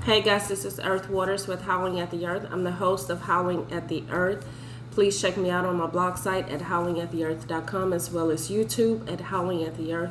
Hey guys, this is Earth Waters with Howling at the Earth. I'm the host of Howling at the Earth. Please check me out on my blog site at howlingattheearth.com as well as YouTube at Howling at the Earth.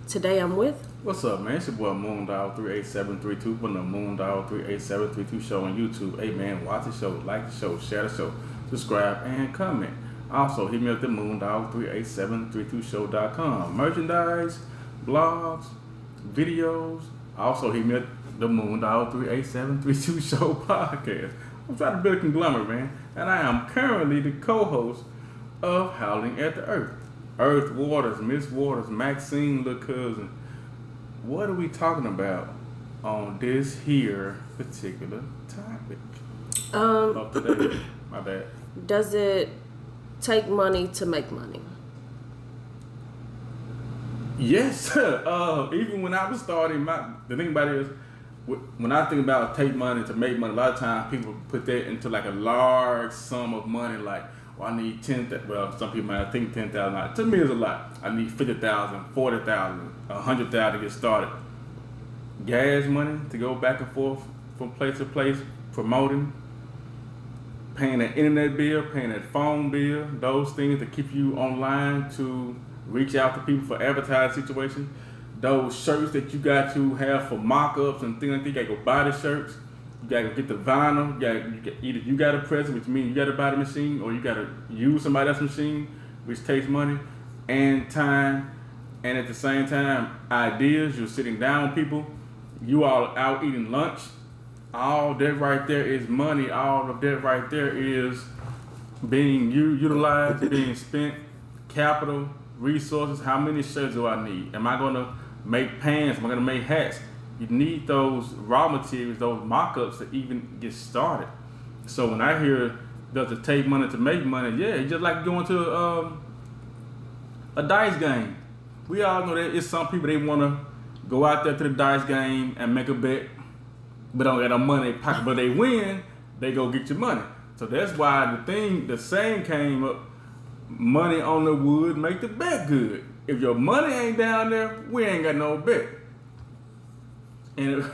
Today I'm with... What's up, man? It's your boy Moondog38732 from the Moondog38732 show on YouTube. Hey man, watch the show, like the show, share the show, subscribe, and comment. Also, hit me up at the Moondog38732show.com. Merchandise, blogs, videos. Also, hit me up the Moondog38732 show podcast. I'm trying to build a conglomerate, man. And I am currently the co-host of Howling at the Earth. Earth Waters, Miss Waters, Maxine, little cousin. What are we talking about on this here particular topic? Of today. My bad. Does it take money to make money? Yes. Even when I was starting, the thing about it is, when I think about take money to make money, a lot of times people put that into like a large sum of money, like, well, I need some people might think $10,000. To me, it's a lot. I need $50,000, $40,000, $100,000 to get started. Gas money to go back and forth from place to place, promoting, paying that internet bill, paying that phone bill, those things to keep you online to reach out to people for advertising situations. Those shirts that you got to have for mock-ups and things like that, you gotta go buy the shirts. You gotta get the vinyl. Either you gotta press it, which means you gotta buy the machine, or you gotta use somebody else's machine, which takes money and time. And at the same time, ideas. You're sitting down with people. You all out eating lunch. All that right there is money. All of that right there is being utilized, being spent, capital, resources. How many shirts do I need? Am I gonna make pants? Am I gonna make hats? You need those raw materials, those mock-ups to even get started. So when I hear does it take money to make money, yeah, it's just like going to a dice game. We all know that it's some people, they want to go out there to the dice game and make a bet, but don't get no money in their pocket. But they win, they go get your money. So that's why the saying came up, money on the wood make the bet good. If your money ain't down there, we ain't got no bet. And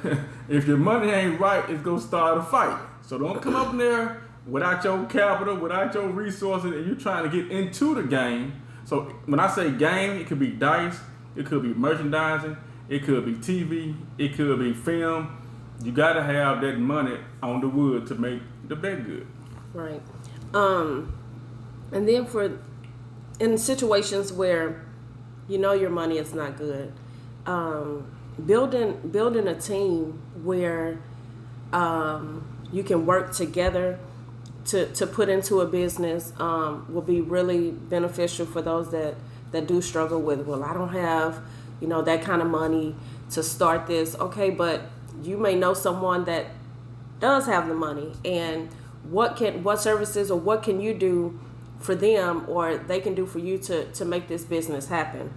if your money ain't right, it's gonna start a fight. So don't come up in there without your capital, without your resources, and you're trying to get into the game. So when I say game, it could be dice, it could be merchandising, it could be TV, it could be film. You gotta have that money on the wood to make the bet good. Right. And then in situations where you know your money is not good, building a team where you can work together to put into a business will be really beneficial for those that do struggle with, well, I don't have that kind of money to start this. Okay, but you may know someone that does have the money, and what services or what can you do for them, or they can do for you to make this business happen.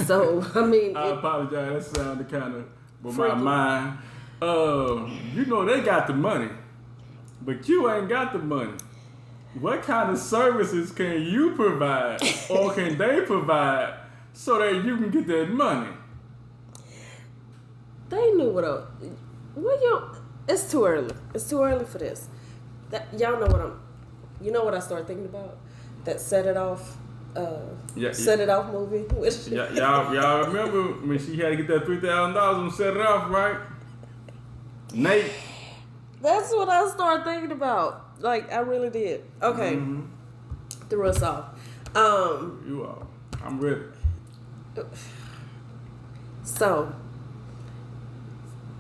So I mean, I apologize. That sounded kind of with my mind. They got the money, but you ain't got the money. What kind of services can you provide, or can they provide, so that you can get that money? They knew it's too early. It's too early for this. Y'all know what I started thinking about? That Set It Off movie. Y'all remember when she had to get that $3,000 on Set It Off, right? Nate. That's what I started thinking about. Like, I really did. Okay. Mm-hmm. Threw us off. You are. I'm ready. So,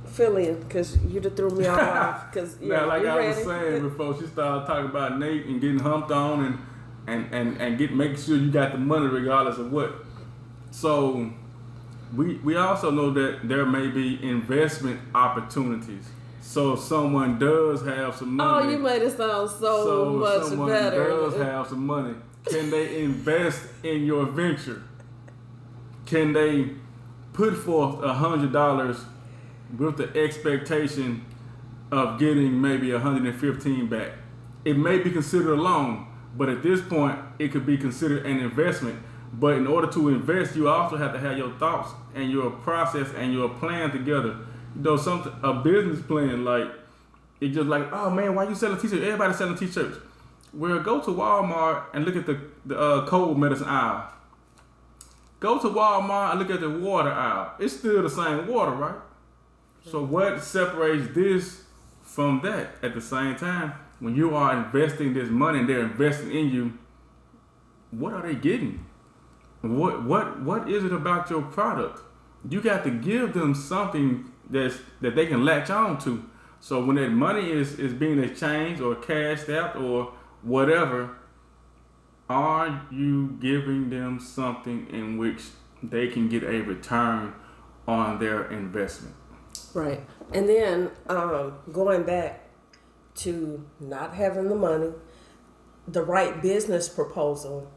fill in, because you just threw me off. Cause, now, like I was saying before, she started talking about Nate and getting humped on and making sure you got the money regardless of what. So we also know that there may be investment opportunities. So if someone does have some money. Oh, you made it sound so much better. Someone does have some money. Can they invest in your venture? Can they put forth $100 with the expectation of getting maybe $115 back? It may be considered a loan, but at this point, it could be considered an investment. But in order to invest, you also have to have your thoughts and your process and your plan together. A business plan, like It's just like, oh man, why you selling t-shirts? Everybody's selling t-shirts. Well, go to Walmart and look at the cold medicine aisle. Go to Walmart and look at the water aisle. It's still the same water, right? So what separates this from that? At the same time, when you are investing this money and they're investing in you, what are they getting? What is it about your product? You got to give them something that they can latch on to. So when that money is being exchanged or cashed out or whatever, are you giving them something in which they can get a return on their investment? Right. And then going back to not having the money, the right business proposal,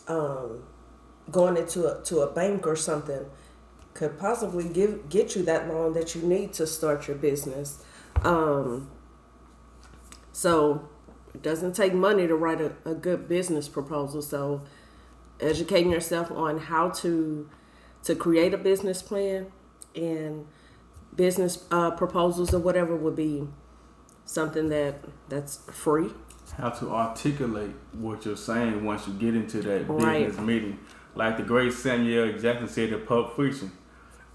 going into a bank or something could possibly get you that loan that you need to start your business. So it doesn't take money to write a good business proposal. So educating yourself on how to create a business plan and business proposals or whatever would be something that's free. How to articulate what you're saying once you get into that Right. business meeting. Like the great Samuel Jackson said in Pulp Fiction,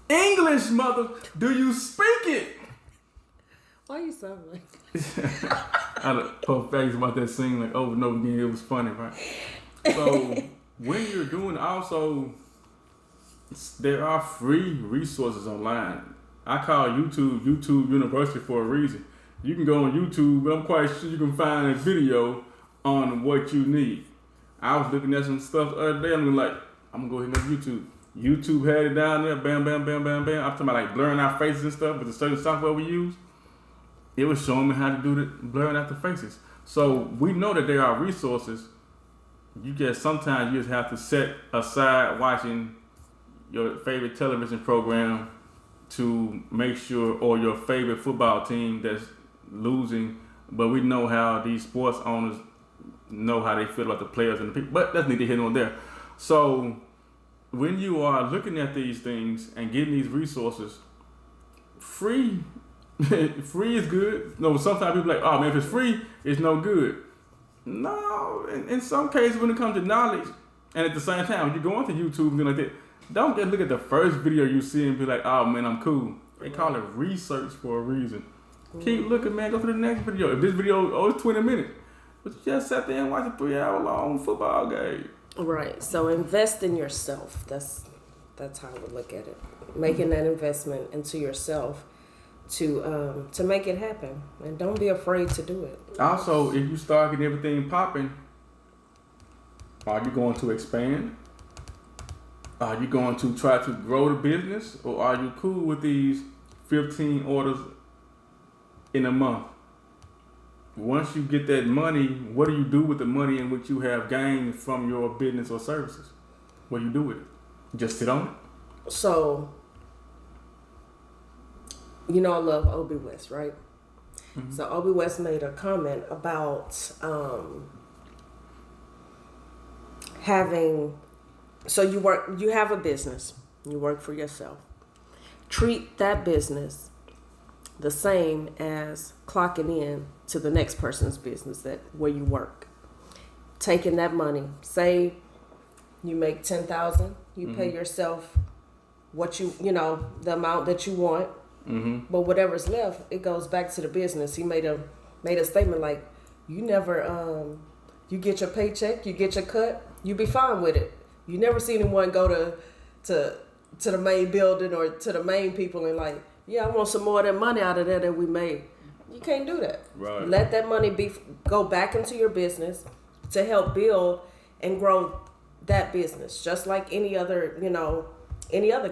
English, mother, do you speak it? Why you sound like I had a puff face about that scene like over and over again. It was funny, right? So when you're doing also, there are free resources online. I call YouTube University for a reason. You can go on YouTube, but I'm quite sure you can find a video on what you need. I was looking at some stuff the other day. I'm like, I'm gonna go ahead and go to YouTube. YouTube had it down there, bam, bam, bam, bam, bam. I'm talking about like blurring our faces and stuff with the certain software we use. It was showing me how to do the blurring out the faces. So we know that there are resources. Sometimes you just have to set aside watching your favorite television program to make sure, or your favorite football team that's losing. But we know how these sports owners know how they feel about the players and the people. But that's neither here nor there. So when you are looking at these things and getting these resources, free is good. No, sometimes people are like, oh man, if it's free, it's no good. No, in some cases when it comes to knowledge, and at the same time, when you go onto YouTube and like that, don't just look at the first video you see and be like, oh man, I'm cool. They call it research for a reason. Keep looking, man. Go to the next video. If this video, it's 20 minutes. But you just sat there and watch a 3-hour-long football game. Right. So invest in yourself. That's how I would look at it. Making that investment into yourself to make it happen, and don't be afraid to do it. Also, if you start getting everything popping, are you going to expand? Are you going to try to grow the business, or are you cool with these 15 orders in a month? Once you get that money, what do you do with the money in which you have gained from your business or services? What do you do with it? Just sit on it? So, I love Obi West, right? Mm-hmm. So Obi West made a comment about having. So you have a business, you work for yourself. Treat that business the same as clocking in to the next person's business where you work. Taking that money, say you make $10,000, you pay yourself what the amount that you want, but whatever's left, it goes back to the business. He made a statement like, you never, you get your paycheck, you get your cut, you be fine with it. You never see anyone go to the main building or to the main people and like, yeah, I want some more of that money out of there that we made. You can't do that. Right. Let that money go back into your business to help build and grow that business. Just like any other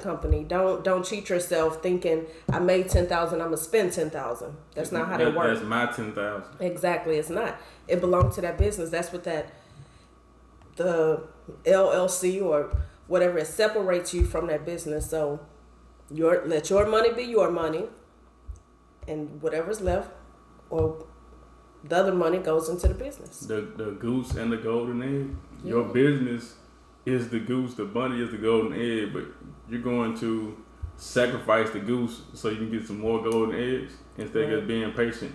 company. Don't cheat yourself thinking I made $10,000, I'm gonna spend $10,000. That's not how that works. That's my $10,000. Exactly, it's not. It belongs to that business. That's what the LLC or whatever, it separates you from that business. So let your money be your money, and whatever's left or the other money goes into the business. The goose and the golden egg. Yeah. Your business is the goose, the bunny is the golden egg, but you're going to sacrifice the goose so you can get some more golden eggs instead of being patient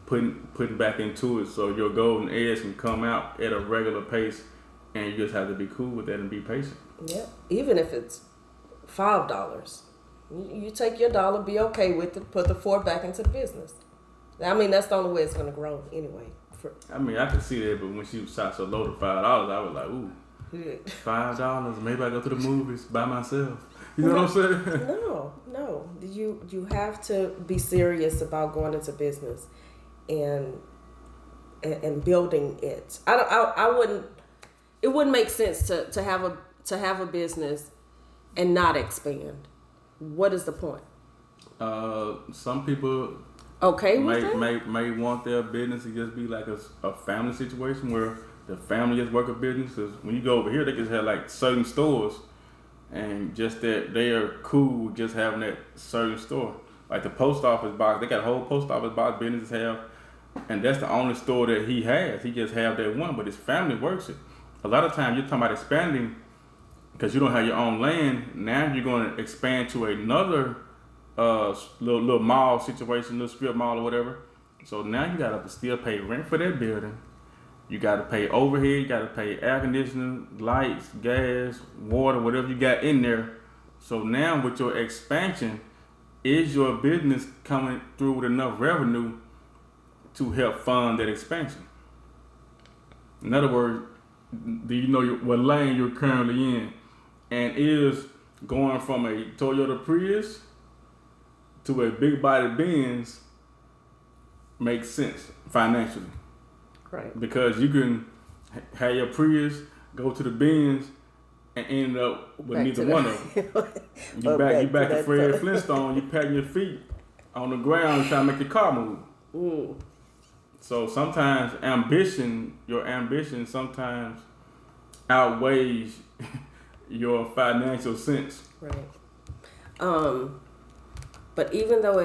putting back into it, so your golden eggs can come out at a regular pace, and you just have to be cool with that and be patient. Yeah, even if it's $5, you take your dollar, be okay with it, put the 4 back into the business. I mean, that's the only way it's going to grow anyway. I mean, I could see that, but when she shot so low to $5, I was like, ooh, $5. Maybe I go to the movies by myself. You know what I'm saying? No. You have to be serious about going into business and building it. I wouldn't. It wouldn't make sense to have a business and not expand. What is the point? Some people may want their business to just be like a family situation where the family just work a business. Cause when you go over here, they just have like certain stores, and just that they are cool with just having that certain store. Like the post office box, they got a whole post office box business have, and that's the only store that he has. He just have that one, but his family works it. A lot of times you're talking about expanding because you don't have your own land. Now you're going to expand to another little mall situation, little strip mall or whatever. So now you got to still pay rent for that building. You got to pay overhead. You got to pay air conditioning, lights, gas, water, whatever you got in there. So now with your expansion, is your business coming through with enough revenue to help fund that expansion? In other words, do you know what lane you're currently in? And is going from a Toyota Prius to a big body Benz makes sense financially? Right. Because you can have your Prius, go to the Benz, and end up with neither one of them. You back to Fred Flintstone, you patting your feet on the ground trying to make your car move. Ooh. So sometimes your ambition sometimes outweighs your financial sense. Right. But even though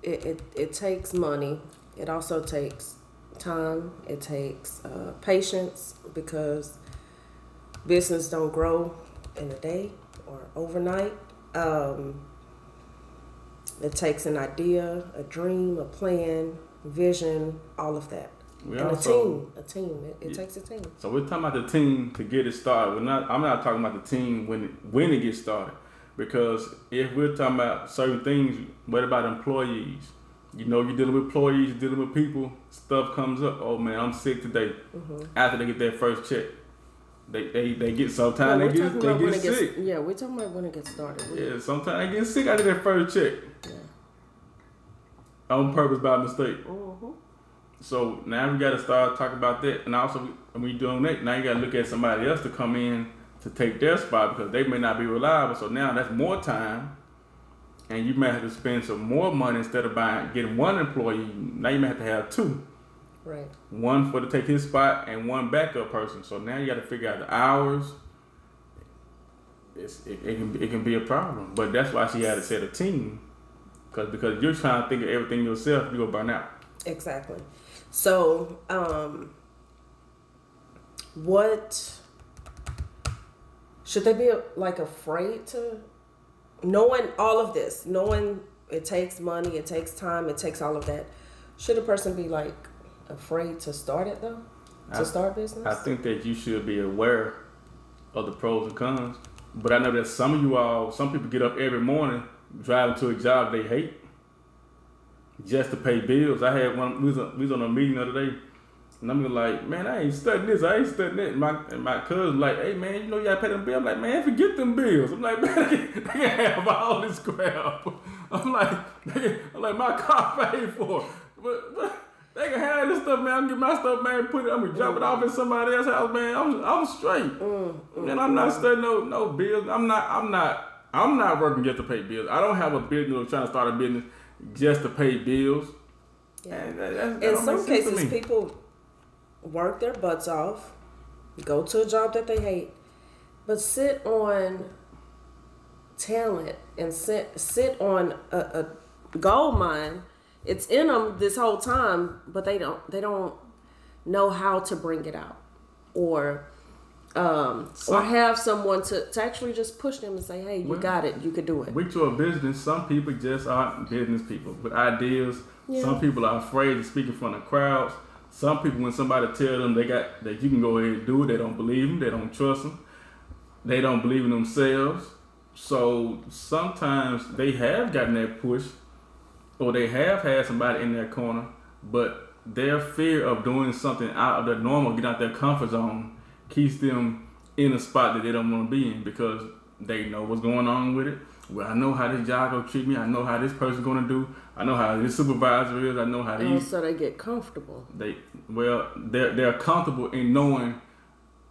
it takes money, it also takes time. It takes patience, because business don't grow in a day or overnight. It takes an idea, a dream, a plan, vision, all of that. A team. It takes a team. So we're talking about the team to get it started. I'm not talking about the team when it gets started. Because if we're talking about certain things, what about employees? You know, you're dealing with employees, you're dealing with people, stuff comes up. Oh man, I'm sick today. Mm-hmm. After they get their first check, they get sometimes they get sick. We're talking about when it gets started. Sometimes they get sick after their first check. Yeah. On purpose, by mistake. Mm-hmm. So now we got to start talking about that, and also when we doing that, now you got to look at somebody else to come in to take their spot, because they may not be reliable. So now that's more time, and you may have to spend some more money instead of getting one employee. Now you may have to have two. Right. One to take his spot and one backup person. So now you got to figure out the hours. It can be a problem, but that's why she had to set a team, because you're trying to think of everything yourself, you'll burn out. Exactly. So, what should they be afraid to, knowing all of this, knowing it takes money, it takes time, it takes all of that? Should a person be afraid to start it though? Start business? I think that you should be aware of the pros and cons. But I know that some people get up every morning driving to a job they hate just to pay bills. I had one. We was on a meeting the other day, and I'm like, man, I ain't studying this. I ain't studying that. And my cousin like, hey man, you know you gotta pay them bills. I'm like, man, forget them bills. I'm like, man, they can have all this crap. I'm like, my car paid for, but they can have this stuff, man. I'm get my stuff, man. I'm gonna drop it off at somebody else's house, man. I'm straight. And I'm not studying no bills. I'm not working just to pay bills. I don't have a business or trying to start a business just to pay bills. Yeah. In some cases, people work their butts off, go to a job that they hate, but sit on talent and sit on a gold mine. It's in them this whole time, but they don't know how to bring it out, or have someone to actually just push them and say, hey, you got it, you could do it. With your business, some people just aren't business people with ideas, Yeah. Some people are afraid to speak in front of crowds. Some people, when somebody tell them that you can go ahead and do it, they don't believe them. They don't trust them. They don't believe in themselves. So sometimes they have gotten that push, or they have had somebody in their corner, but their fear of doing something out of their normal, get out their comfort zone, keeps them in a spot that they don't want to be in because they know what's going on with it. Well, I know how this job gonna treat me. I know how this person's gonna do. I know how this supervisor is. I know how these. So they get comfortable. They're comfortable in knowing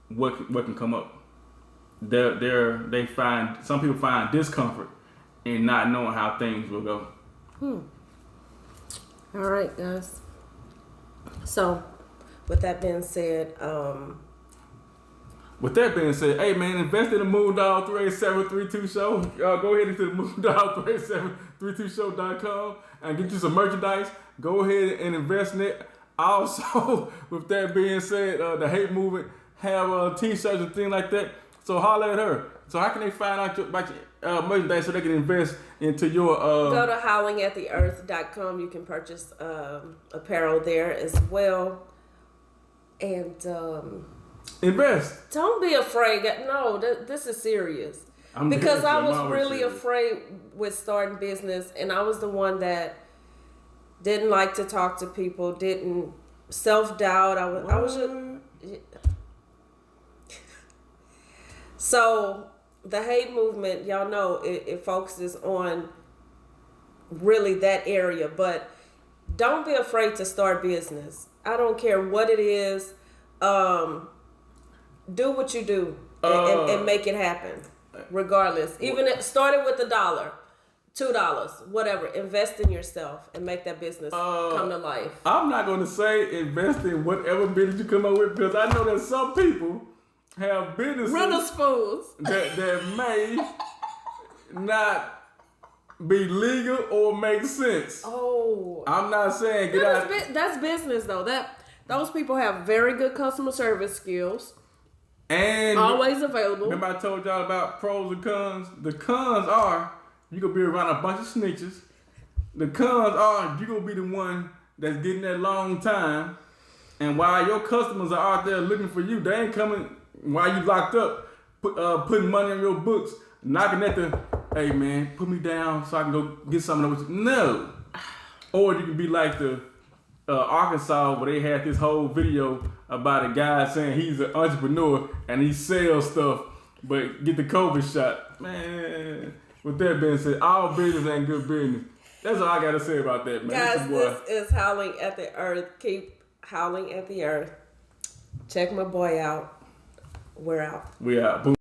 what can come up. Some people find discomfort in not knowing how things will go. All right, guys. So, with that being said, hey man, invest in the Moondog 38732 show. Go ahead into the Moondog 38732 show.com and get you some merchandise. Go ahead and invest in it. Also, with that being said, the hate movement have t-shirts and things like that. So holler at her. So how can they find out about your merchandise so they can invest into your... Go to howlingattheearth.com. You can purchase apparel there as well. And invest. Don't be afraid. No, this is serious. Because I was really afraid with starting business, and I was the one that didn't like to talk to people, didn't self-doubt. I was just... So the hate movement, y'all know, it focuses on really that area, but don't be afraid to start business. I don't care what it is. Do what you do and make it happen, regardless. Even starting with $1, $2, whatever. Invest in yourself and make that business come to life. I'm not going to say invest in whatever business you come up with, because I know that some people have businesses that may not be legal or make sense. Oh, I'm not saying get out. That's business though. Those people have very good customer service skills and always available. Remember I told y'all about pros and cons. The cons are you gonna be around a bunch of snitches. The cons are you gonna be the one that's getting that long time, and while your customers are out there looking for you, they ain't coming. While you locked up, putting money on your books, knocking at the, hey man, put me down so I can go get something with you. No. Or you can be like the Arkansas where they had this whole video about a guy saying he's an entrepreneur and he sells stuff, but get the COVID shot. Man, with that being said, all business ain't good business. That's all I got to say about that, man. Guys, this is Howling at the Earth. Keep howling at the earth. Check my boy out. We're out. We out. Boom.